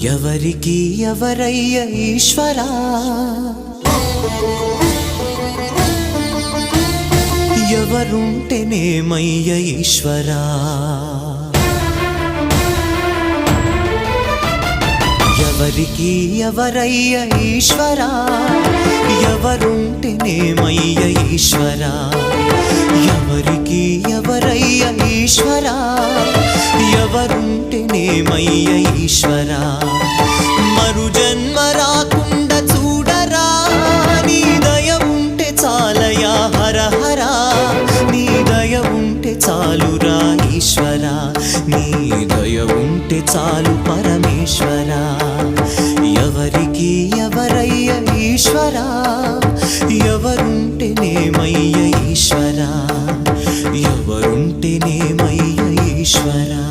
ఎవరికి ఎవరయ్య ఈశ్వరా, ఎవరుంటేనేమయ్య ఈశ్వరా, ఎవరికి ఎవరయ్య ఈశ్వరా, ఎవరుంటేనేమయ్య ఈశ్వరా, ఎవరికి ఎవరయ్య ఈశ్వరా, ఎవరుంటేనేమయ్య ఈశ్వరా. మరు జన్మ రాకుండా చూడరా, నీ దయ ఉంటే చాలయా హర హరా, నీ దయ ఉంటే చాలురా ఈశ్వరా, నీ దయ ఉంటే చాలు పరమేశ్వరా. ఎవరికి ఎవరయ్య ఈశ్వరా, ఎవరుంటేనేమయ్య ఈశ్వరా, ఎవరుంటేనేమయ్య ఈశ్వరా.